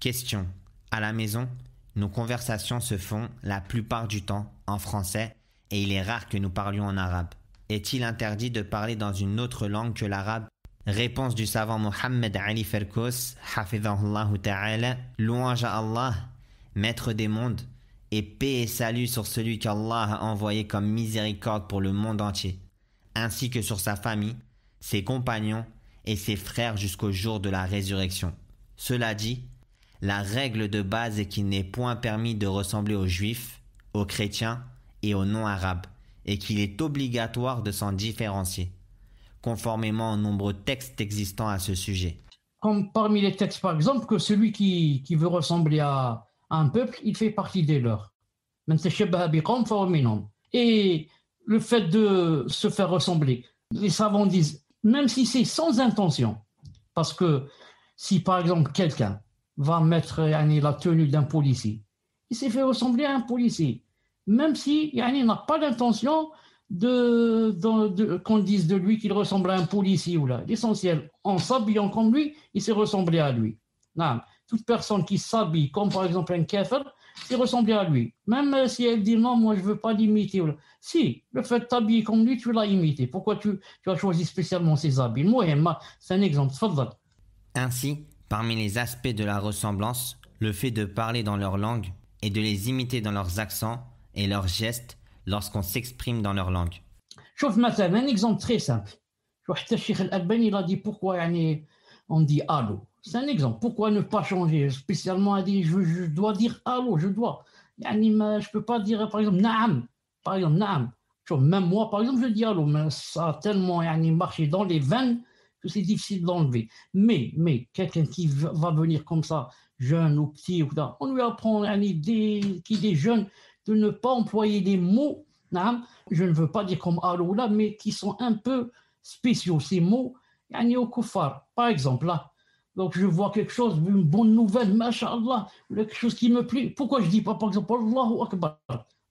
Question. À la maison, nos conversations se font la plupart du temps en français et il est rare que nous parlions en arabe. Est-il interdit de parler dans une autre langue que l'arabe? Réponse du savant Mohammed Ali Ferkos, hafidhahullah ta'ala, louange à Allah, maître des mondes, et paix et salut sur celui qu'Allah a envoyé comme miséricorde pour le monde entier, ainsi que sur sa famille, ses compagnons et ses frères jusqu'au jour de la résurrection. Cela dit, la règle de base est qu'il n'est point permis de ressembler aux juifs, aux chrétiens et aux non-arabes, et qu'il est obligatoire de s'en différencier, conformément aux nombreux textes existants à ce sujet. Comme parmi les textes, par exemple, que celui qui veut ressembler à un peuple, il fait partie des leurs. Et le fait de se faire ressembler, les savants disent, même si c'est sans intention, parce que si par exemple quelqu'un va mettre la tenue d'un policier, il s'est fait ressembler à un policier, même si il n'a pas l'intention qu'on dise de lui qu'il ressemble à un policier ou là. L'essentiel, en s'habillant comme lui, il s'est ressemblé à lui. Non. Toute personne qui s'habille comme par exemple un kafir, c'est ressembler à lui. Même si elle dit non, moi je ne veux pas l'imiter. Si, le fait de t'habiller comme lui, tu l'as imité. Pourquoi tu as choisi spécialement ses habits? Moi, c'est un exemple. Tfadal. Ainsi, parmi les aspects de la ressemblance, le fait de parler dans leur langue et de les imiter dans leurs accents et leurs gestes lorsqu'on s'exprime dans leur langue. شوف مثلا un exemple très simple. حتى الشيخ الألباني il a dit pourquoi on dit allô. C'est un exemple. Pourquoi ne pas changer? Spécialement, a dit je dois dire allô, je dois. Je peux pas dire par exemple naam. Par exemple naam. Même moi par exemple je dis allô, mais ça a tellement marché dans les veines que c'est difficile d'enlever. Mais quelqu'un qui va venir comme ça, jeune ou petit, on lui apprend qui est jeune de ne pas employer des mots, je ne veux pas dire comme allô là, mais qui sont un peu spéciaux, ces mots, au kuffar, par exemple là. Donc je vois quelque chose, une bonne nouvelle, mashallah, quelque chose qui me plaît. Pourquoi je dis pas par exemple Allahu Akbar,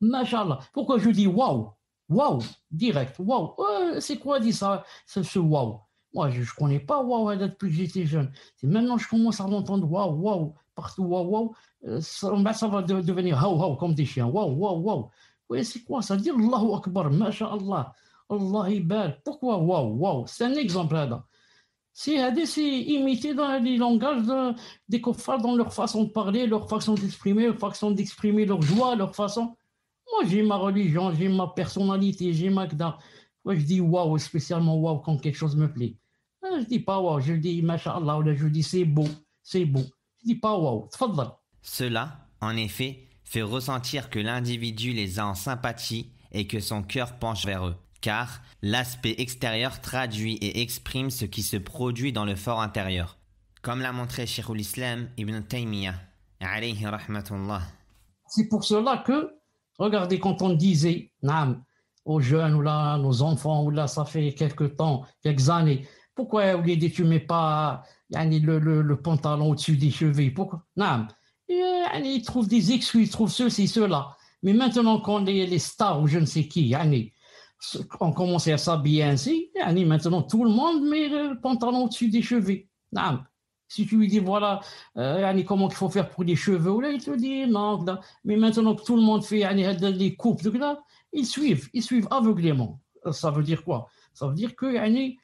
mashallah? Pourquoi je dis waouh, waouh, direct, waouh? C'est quoi dit ça, ce waouh? Moi je connais pas waouh depuis que j'étais jeune. C'est maintenant que je commence à l'entendre waouh, waouh, partout waouh, waouh. Ça va devenir haou, comme des chiens. Waouh, waouh, waouh. Oui, c'est quoi ça? Dire Allahu Akbar, masha'Allah, Allah ibal. Pourquoi waouh, waouh? C'est un exemple là. C'est imité dans les langages des kuffars, dans leur façon de parler, leur façon d'exprimer leur joie, leur façon. Moi, j'ai ma religion, j'ai ma personnalité, j'ai ma gda. Moi, je dis waouh, spécialement waouh quand quelque chose me plaît. Je dis pas waouh, je dis masha'Allah, ou je dis c'est beau, c'est beau. Je dis pas waouh, tfadal. Cela, en effet, fait ressentir que l'individu les a en sympathie et que son cœur penche vers eux, car l'aspect extérieur traduit et exprime ce qui se produit dans le fort intérieur. Comme l'a montré Sheikhul Islam Ibn Taymiyyah, alayhi rahmatullah. C'est pour cela que, regardez, quand on disait, aux jeunes, ou là, nos enfants, ou là, ça fait quelques temps, quelques années, pourquoi au lieu de tu mets pas le pantalon au-dessus des chevilles? Pourquoi? Ils trouvent des excuses, ils trouvent ceci, cela. Mais maintenant, quand les stars ou je ne sais qui ont commencé à s'habiller ainsi, maintenant tout le monde met le pantalon au-dessus des chevilles. Si tu lui dis voilà comment il faut faire pour les cheveux, là, il te dit non. Mais maintenant que tout le monde fait les coupes, ils suivent aveuglément. Ça veut dire quoi? Ça veut dire que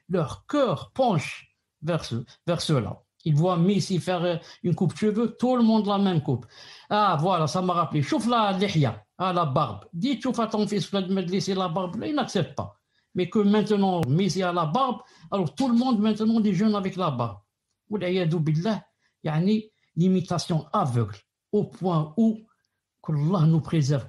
leur cœur penche vers cela. Ils voient Messi faire une coupe de cheveux, tout le monde la même coupe. Ah voilà, ça m'a rappelé. Chouf la lihya, la barbe. Dis, chouf à ton fils de me laisser la barbe, là, il n'accepte pas. Mais que maintenant, Messi a la barbe, alors tout le monde maintenant des jeunes avec la barbe. Oula'yadou billah, l'imitation aveugle, au point où qu'Allah nous préserve,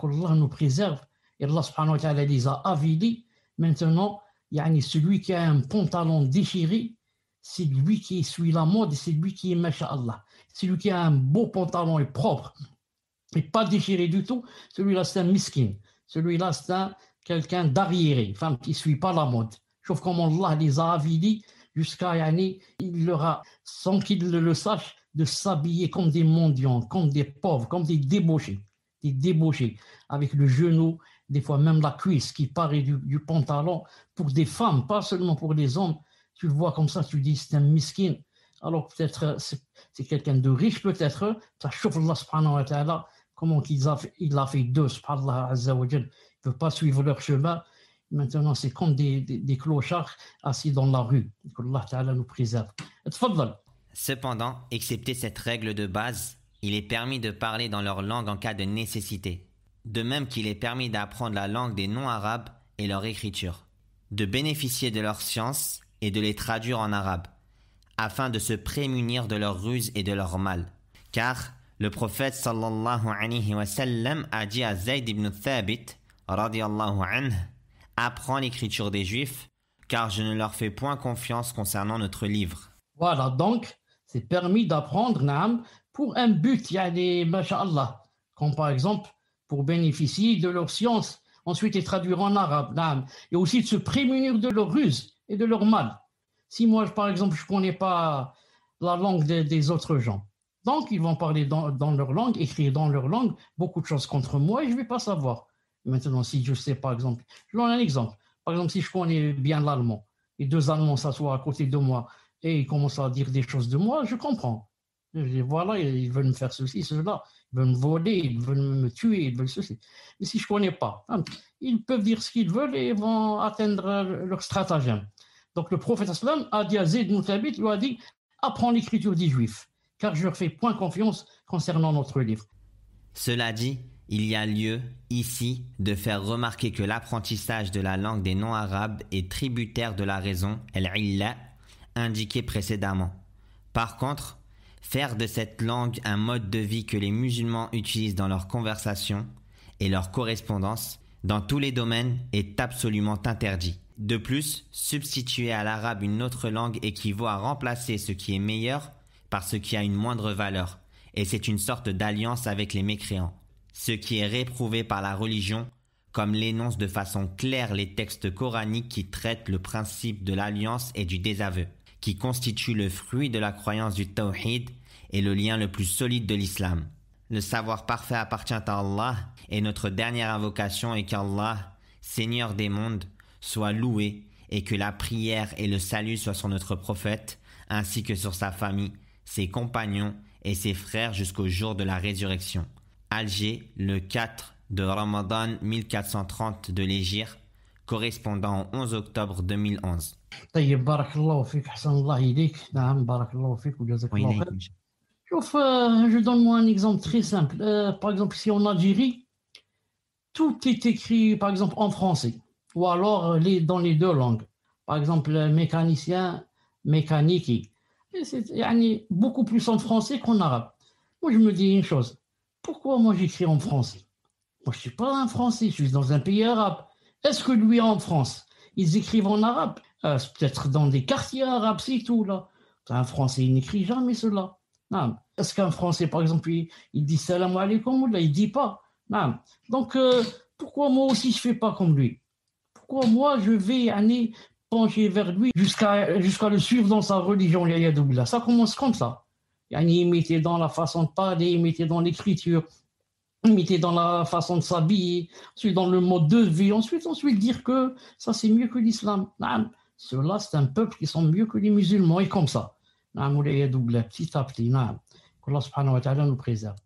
et Allah subhanahu wa ta'ala les a avilis. Maintenant, celui qui a un pantalon déchiré, c'est lui qui suit la mode, c'est lui qui est masha'Allah. Celui qui a un beau pantalon et propre, et pas déchiré du tout, celui-là c'est un miskin. Celui-là c'est quelqu'un d'arriéré, femme qui ne suit pas la mode. Sauf comment Allah les a avilis jusqu'à il leur a, sans qu'ils le sachent, de s'habiller comme des mendiants, comme des pauvres, comme des débauchés, avec le genou, des fois même la cuisse qui paraît du pantalon, pour des femmes, pas seulement pour les hommes. Tu le vois comme ça, tu dis c'est un miskin. alors peut-être c'est quelqu'un de riche, peut-être. Ça chauffe Allah subhanahu wa ta'ala, comment il a fait d'eux, subhanallah azza wa jal. Il ne veut pas suivre leur chemin. Maintenant, c'est comme des clochards assis dans la rue. Que Allah ta'ala nous préserve. Tfaddal. Cependant, excepté cette règle de base, il est permis de parler dans leur langue en cas de nécessité. De même qu'il est permis d'apprendre la langue des non-arabes et leur écriture, de bénéficier de leurs sciences et de les traduire en arabe, afin de se prémunir de leurs ruses et de leurs mal. Car le prophète sallallahu alayhi wa sallam a dit à Zayd ibn Thabit, radiyallahu anhu, « Apprends l'écriture des Juifs, car je ne leur fais point confiance concernant notre livre. » Voilà, donc, c'est permis d'apprendre, naam, pour un but, yani, masha'Allah, comme par exemple, pour bénéficier de leurs sciences, ensuite les traduire en arabe, naam, et aussi de se prémunir de leurs ruses et de leur mal. Si moi, par exemple, je ne connais pas la langue des autres gens, donc ils vont parler dans leur langue, écrire dans leur langue, beaucoup de choses contre moi et je ne vais pas savoir. Maintenant, si je sais, par exemple, je donne un exemple. Par exemple, si je connais bien l'allemand, et deux Allemands s'assoient à côté de moi et ils commencent à dire des choses de moi, je comprends. Je dis, voilà, ils veulent me faire ceci, cela, ils veulent me voler, ils veulent me tuer, ils veulent ceci. Mais si je ne connais pas, hein, ils peuvent dire ce qu'ils veulent et ils vont atteindre leur stratagème. Donc le prophète a dit à Zayd ibn Thabit, il lui a dit, apprends l'écriture des Juifs, car je leur fais point confiance concernant notre livre. Cela dit, il y a lieu, ici, de faire remarquer que l'apprentissage de la langue des non-arabes est tributaire de la raison, al-illa, indiquée précédemment. Par contre, faire de cette langue un mode de vie que les musulmans utilisent dans leur conversation et leur correspondance, dans tous les domaines, est absolument interdit. De plus, substituer à l'arabe une autre langue équivaut à remplacer ce qui est meilleur par ce qui a une moindre valeur, et c'est une sorte d'alliance avec les mécréants. Ce qui est réprouvé par la religion, comme l'énoncent de façon claire les textes coraniques qui traitent le principe de l'alliance et du désaveu, qui constitue le fruit de la croyance du tawhid et le lien le plus solide de l'islam. Le savoir parfait appartient à Allah et notre dernière invocation est qu'Allah, Seigneur des mondes, soit loué et que la prière et le salut soient sur notre prophète ainsi que sur sa famille, ses compagnons et ses frères jusqu'au jour de la résurrection. Alger, le 4 de Ramadan 1430 de l'Hégire, correspondant au 11 octobre 2011. طيب بارك الله فيك أحسن الله إليك نعم بارك الله فيك وجزاك الله خير. Sauf, je donne moi un exemple très simple. Par exemple, ici en Algérie, tout est écrit, par exemple, en français, ou alors dans les deux langues. Par exemple, mécanicien, mécanique. Et c'est beaucoup plus en français qu'en arabe. Moi, je me dis une chose. Pourquoi moi j'écris en français? Moi, je ne suis pas un français, je suis dans un pays arabe. Est-ce que lui, en France, ils écrivent en arabe? C'est peut-être dans des quartiers arabes, c'est tout, là. Un français, il n'écrit jamais cela. Non. Est-ce qu'un Français, par exemple, il dit salam alaikum ou là, il ne dit pas? Non. Donc, pourquoi moi aussi je ne fais pas comme lui? Pourquoi moi je vais pencher vers lui jusqu'à le suivre dans sa religion? Ça commence comme ça. Imiter dans la façon de parler, imiter dans l'écriture, imiter dans la façon de s'habiller, ensuite dans le mode de vie, ensuite dire que ça c'est mieux que l'islam. Non. Ceux-là, c'est un peuple qui sont mieux que les musulmans et comme ça. Petit à petit, Allah subhanahu wa ta'ala nous préserve.